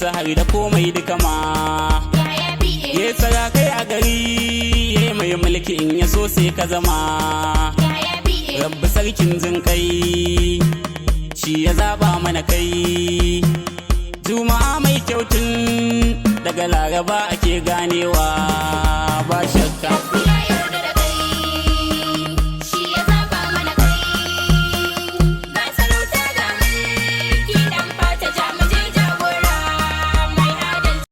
su har da komai duka ma. Ya tsara kai a gari ya mai mulki in ya so sai ka zama. Rabbi sarkin jin kai shi ya zaba mana kai. Juma'a mai kyautun daga Laraba ake ganewa ba shi